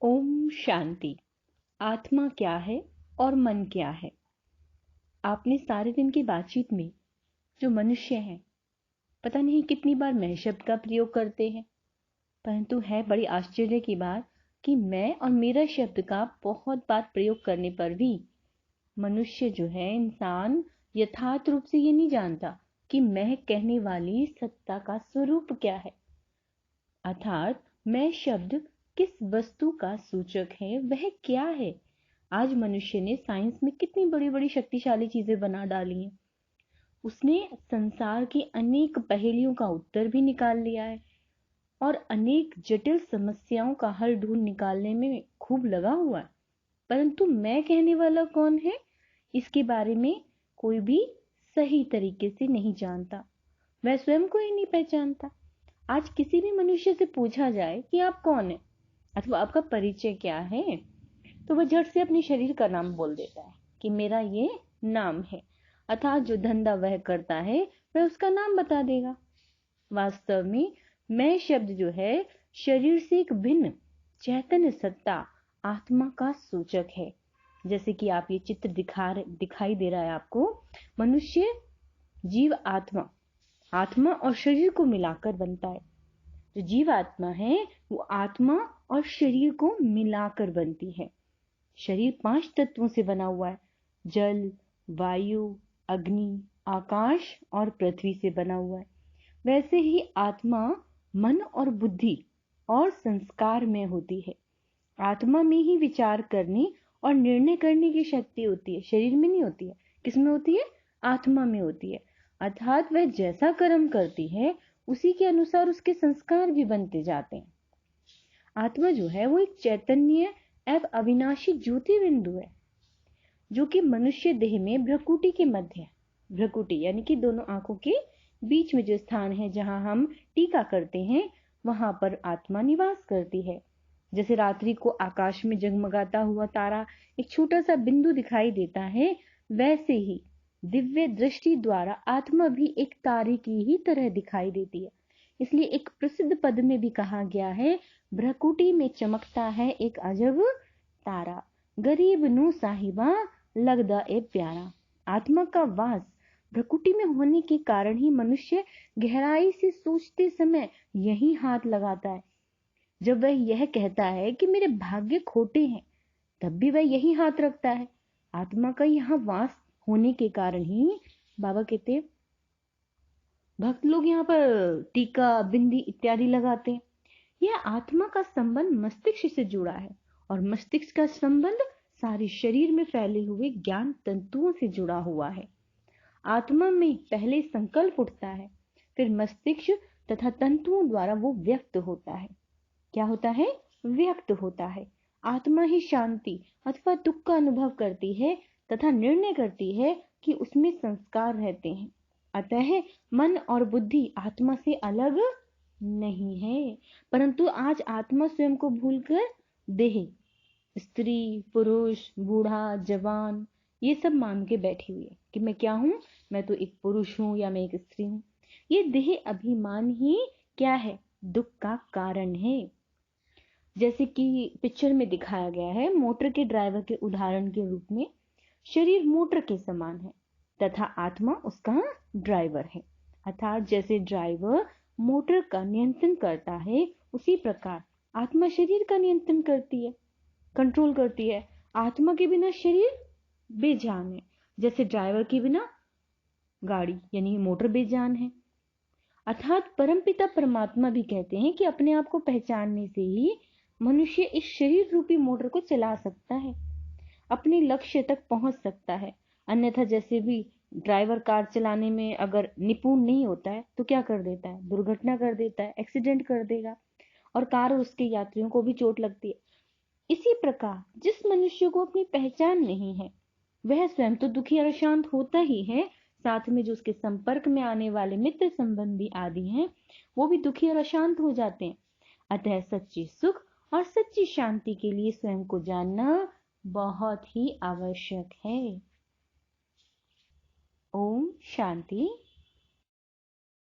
ओम शांति। आत्मा क्या है और मन क्या है? आपने सारे दिन की बातचीत में जो मनुष्य हैं, पता नहीं कितनी बार मैं शब्द का प्रयोग करते हैं, परंतु है बड़ी आश्चर्य की बात कि मैं और मेरा शब्द का बहुत बार प्रयोग करने पर भी मनुष्य जो है, इंसान यथार्थ रूप से ये नहीं जानता कि मैं कहने वाली सत्ता का स्वरूप क्या है। अर्थात मैं शब्द किस वस्तु का सूचक है, वह क्या है। आज मनुष्य ने साइंस में कितनी बड़ी बड़ी शक्तिशाली चीजें बना डाली हैं। उसने संसार की अनेक पहेलियों का उत्तर भी निकाल लिया है और अनेक जटिल समस्याओं का हल ढूंढ निकालने में खूब लगा हुआ है। परंतु मैं कहने वाला कौन है, इसके बारे में कोई भी सही तरीके से नहीं जानता। वह स्वयं को ही नहीं पहचानता। आज किसी भी मनुष्य से पूछा जाए कि आप कौन है अथवा आपका परिचय क्या है, तो वह झट से अपने शरीर का नाम बोल देता है कि मेरा ये नाम है। अर्थात जो धंधा वह करता है वह उसका नाम बता देगा। वास्तव में मैं शब्द जो है शरीर से एक भिन्न चैतन्य सत्ता आत्मा का सूचक है। जैसे कि आप ये चित्र दिखाई दे रहा है आपको। मनुष्य जीव आत्मा और शरीर को मिलाकर बनता है। जो जीव आत्मा है वो आत्मा और शरीर को मिलाकर बनती है। शरीर 5 तत्वों से बना हुआ है। जल, वायु, अग्नि, आकाश और पृथ्वी से बना हुआ है। वैसे ही आत्मा मन और बुद्धि और संस्कार में होती है। आत्मा में ही विचार करने और निर्णय करने की शक्ति होती है, शरीर में नहीं होती है। किसमें होती है? आत्मा में होती है। अर्थात वह जैसा कर्म करती है उसी के अनुसार उसके संस्कार भी बनते जाते हैं। आत्मा जो है वो एक चैतन्य एवं अविनाशी ज्योति बिंदु है, जो कि मनुष्य देह में भ्रकुटी के मध्य है। भ्रकुटी यानी कि दोनों आंखों के बीच में जो स्थान है जहां हम टीका करते हैं, वहां पर आत्मा निवास करती है। जैसे रात्रि को आकाश में जगमगाता हुआ तारा एक छोटा सा बिंदु दिखाई देता है, वैसे ही दिव्य दृष्टि द्वारा आत्मा भी एक तारे की ही तरह दिखाई देती है। इसलिए एक प्रसिद्ध पद में भी कहा गया है, भ्रकुटी में चमकता है एक अजब तारा, गरीब नू साहिबा लगदा ए प्यारा। आत्मा का वास भ्रकुटी में होने के कारण ही मनुष्य गहराई से सोचते समय यही हाथ लगाता है। जब वह यह कहता है कि मेरे भाग्य खोटे हैं, तब भी वह यही हाथ रखता है। आत्मा का यहाँ वास होने के कारण ही बाबा कहते भक्त लोग यहाँ पर टीका, बिंदी इत्यादि लगाते हैं। यह आत्मा का संबंध मस्तिष्क से जुड़ा है और मस्तिष्क का संबंध सारे शरीर में फैले हुए ज्ञान तंतुओं से जुड़ा हुआ है। आत्मा में पहले संकल्प उठता है, फिर मस्तिष्क तथा तंतुओं द्वारा वो व्यक्त होता है। क्या होता है? व्यक्त होता है। आत्मा ही शांति अथवा दुख का अनुभव करती है तथा निर्णय करती है कि उसमें संस्कार रहते हैं। अतः मन और बुद्धि आत्मा से अलग नहीं है, परंतु आज आत्मा स्वयं को भूलकर देह, स्त्री, पुरुष, बूढ़ा, जवान ये सब मान के बैठी हुई है कि मैं क्या हूं, मैं तो एक पुरुष हूं या मैं एक स्त्री हूं। ये देह अभिमान ही क्या है? दुख का कारण है। जैसे कि पिक्चर में दिखाया गया है, मोटर के ड्राइवर के उदाहरण के रूप में शरीर मोटर के समान है तथा आत्मा उसका ड्राइवर है। अर्थात जैसे ड्राइवर मोटर का नियंत्रण करता है, उसी प्रकार आत्मा शरीर का नियंत्रण करती है, कंट्रोल करती है। आत्मा के बिना शरीर बेजान है, जैसे ड्राइवर के बिना गाड़ी यानी मोटर बेजान है। अर्थात परमपिता परमात्मा भी कहते हैं कि अपने आप को पहचानने से ही मनुष्य इस शरीर रूपी मोटर को चला सकता है, अपने लक्ष्य तक पहुंच सकता है। अन्यथा जैसे भी ड्राइवर कार चलाने में अगर निपुण नहीं होता है तो क्या कर देता है? दुर्घटना कर देता है, एक्सीडेंट कर देगा और कार और उसके यात्रियों को भी चोट लगती है। इसी प्रकार जिस मनुष्य को अपनी पहचान नहीं है, वह स्वयं तो दुखी और अशांत होता ही है, साथ में जो उसके संपर्क में आने वाले मित्र संबंधी आदि हैं, वो भी दुखी और अशांत हो जाते हैं। अतः सच्ची सुख और सच्ची शांति के लिए स्वयं को जानना बहुत ही आवश्यक है। ओम शांति।